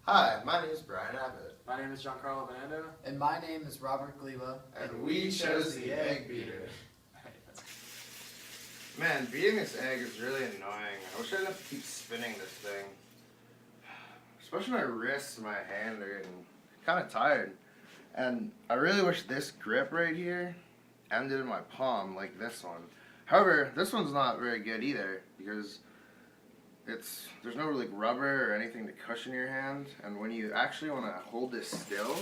Hi, my name is Brian Abbott. My name is Giancarlo Venando. And my name is Robert Gleva. And we chose the egg beater. Man, beating this egg is really annoying. I wish I didn't have to keep spinning this thing. Especially my wrists and my hand are getting kind of tired. And I really wish this grip right here ended in my palm like this one. However, this one's not very good either because there's no like rubber or anything to cushion your hand, and when you actually want to hold this still,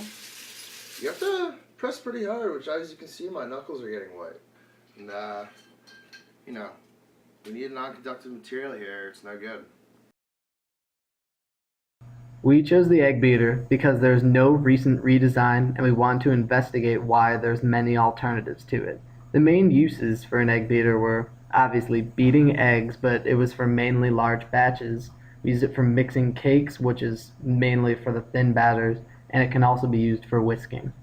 you have to press pretty hard, which as you can see my knuckles are getting white. And you know, we need a non-conductive material here, it's no good. We chose the egg beater because there's no recent redesign and we want to investigate why there's many alternatives to it. The main uses for an egg beater were obviously beating eggs, but it was for mainly large batches. We used it for mixing cakes, which is mainly for the thin batters, and it can also be used for whisking.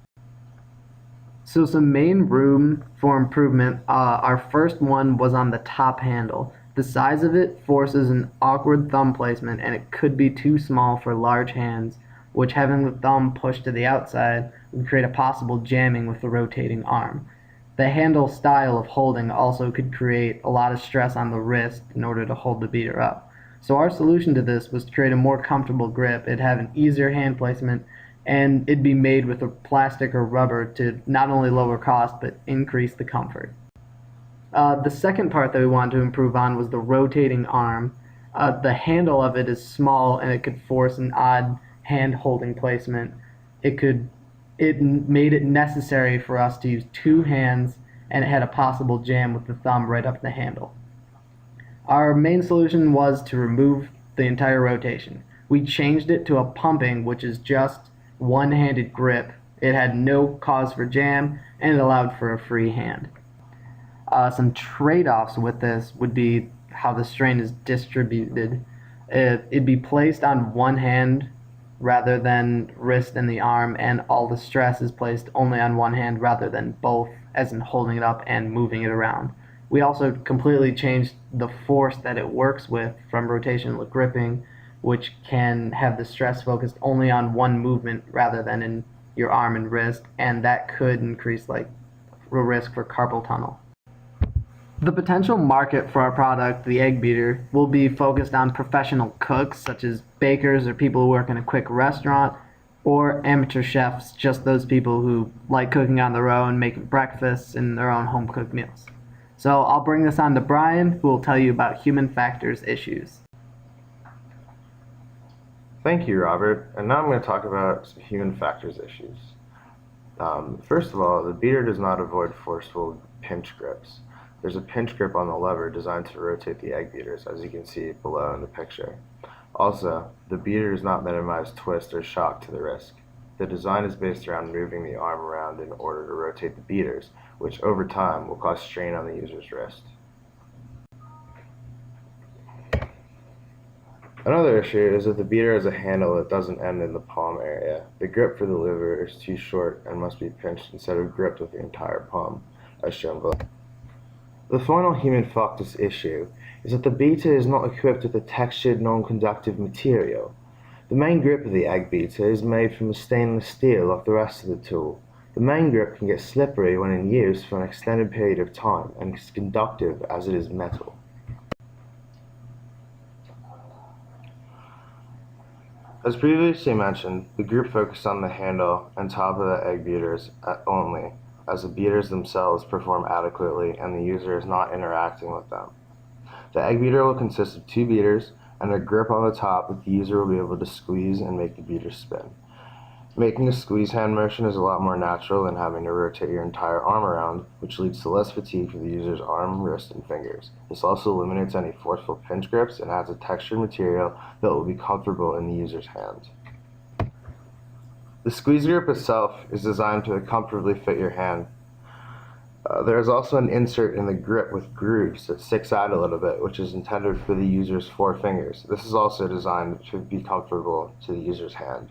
So some main room for improvement, our first one was on the top handle. The size of it forces an awkward thumb placement, and it could be too small for large hands, which having the thumb pushed to the outside would create a possible jamming with the rotating arm. The handle style of holding also could create a lot of stress on the wrist in order to hold the beater up. So our solution to this was to create a more comfortable grip. It'd have an easier hand placement, and it'd be made with a plastic or rubber to not only lower cost but increase the comfort. The second part that we wanted to improve on was the rotating arm. The handle of it is small and it could force an odd hand holding placement. It made it necessary for us to use two hands, and it had a possible jam with the thumb right up the handle. Our main solution was to remove the entire rotation. We changed it to a pumping, which is just one-handed grip. It had no cause for jam, and it allowed for a free hand. Some trade-offs with this would be how the strain is distributed. It'd be placed on one hand rather than wrist and the arm, and all the stress is placed only on one hand rather than both, as in holding it up and moving it around. We also completely changed the force that it works with from rotational gripping, which can have the stress focused only on one movement rather than in your arm and wrist, and that could increase the risk for carpal tunnel. The potential market for our product, the egg beater, will be focused on professional cooks such as bakers or people who work in a quick restaurant, or amateur chefs, just those people who like cooking on their own, making breakfasts and their own home cooked meals. So I'll bring this on to Brian, who will tell you about human factors issues. Thank you, Robert. And now I'm going to talk about some human factors issues. First of all, the beater does not avoid forceful pinch grips. There's a pinch grip on the lever designed to rotate the egg beaters, as you can see below in the picture. Also, the beater does not minimize twist or shock to the wrist. The design is based around moving the arm around in order to rotate the beaters, which over time will cause strain on the user's wrist. Another issue is that the beater has a handle that doesn't end in the palm area. The grip for the lever is too short and must be pinched instead of gripped with the entire palm, as shown below. The final human factors issue is that the beater is not equipped with a textured non-conductive material. The main grip of the egg beater is made from a stainless steel like the rest of the tool. The main grip can get slippery when in use for an extended period of time and is conductive as it is metal. As previously mentioned, the group focused on the handle and top of the egg beaters only, as the beaters themselves perform adequately and the user is not interacting with them. The egg beater will consist of two beaters and a grip on the top that the user will be able to squeeze and make the beater spin. Making a squeeze hand motion is a lot more natural than having to rotate your entire arm around, which leads to less fatigue for the user's arm, wrist, and fingers. This also eliminates any forceful pinch grips and adds a textured material that will be comfortable in the user's hand. The squeeze grip itself is designed to comfortably fit your hand. There is also an insert in the grip with grooves that sticks out a little bit, which is intended for the user's forefingers. This is also designed to be comfortable to the user's hand.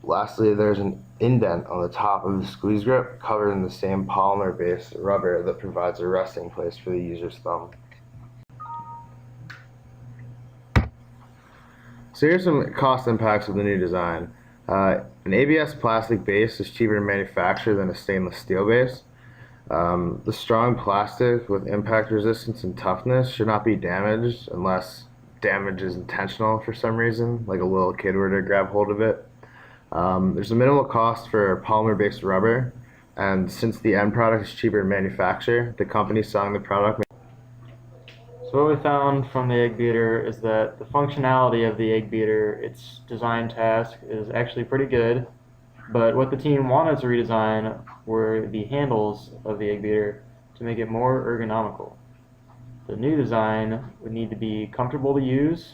Lastly, there's an indent on the top of the squeeze grip covered in the same polymer-based rubber that provides a resting place for the user's thumb. So here's some cost impacts of the new design. An ABS plastic base is cheaper to manufacture than a stainless steel base. The strong plastic with impact resistance and toughness should not be damaged unless damage is intentional for some reason, like a little kid were to grab hold of it. There's a minimal cost for polymer-based rubber, and since the end product is cheaper to manufacture, the company selling the product. So what we found from the egg beater is that the functionality of the egg beater, its design task, is actually pretty good. But what the team wanted to redesign were the handles of the egg beater to make it more ergonomical. The new design would need to be comfortable to use,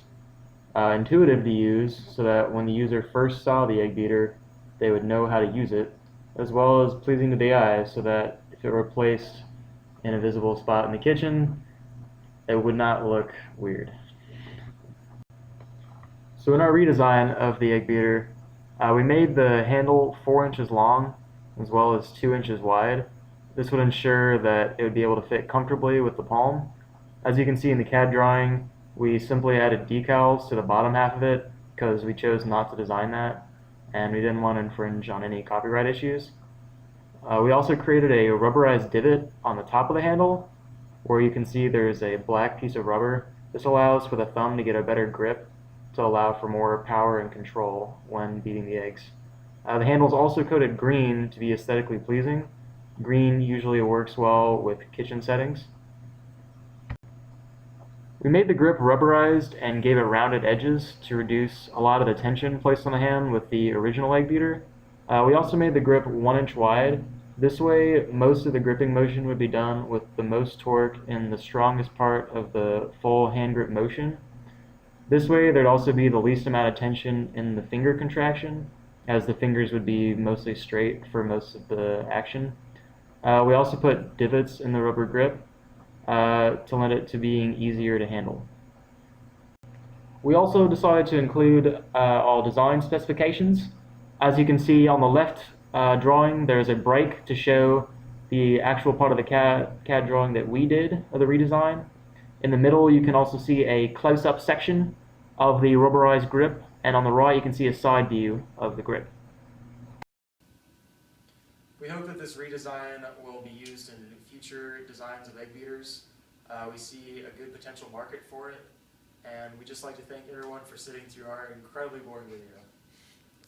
intuitive to use, so that when the user first saw the egg beater, they would know how to use it, as well as pleasing to the eye, so that if it were placed in a visible spot in the kitchen, it would not look weird. So in our redesign of the egg beater, we made the handle 4 inches long as well as 2 inches wide. This would ensure that it would be able to fit comfortably with the palm. As you can see in the CAD drawing, we simply added decals to the bottom half of it because we chose not to design that and we didn't want to infringe on any copyright issues. We also created a rubberized divot on the top of the handle where you can see there's a black piece of rubber. This allows for the thumb to get a better grip to allow for more power and control when beating the eggs. The handle is also coated green to be aesthetically pleasing. Green usually works well with kitchen settings. We made the grip rubberized and gave it rounded edges to reduce a lot of the tension placed on the hand with the original egg beater. We also made the grip 1 inch wide. This way, most of the gripping motion would be done with the most torque in the strongest part of the full hand grip motion. This way, there'd also be the least amount of tension in the finger contraction, as the fingers would be mostly straight for most of the action. We also put divots in the rubber grip to lend it to being easier to handle. We also decided to include all design specifications. As you can see on the left drawing, there's a break to show the actual part of the CAD drawing that we did of the redesign. In the middle, you can also see a close-up section of the rubberized grip, and on the right, you can see a side view of the grip. We hope that this redesign will be used in future designs of egg beaters. We see a good potential market for it, and we'd just like to thank everyone for sitting through our incredibly boring video.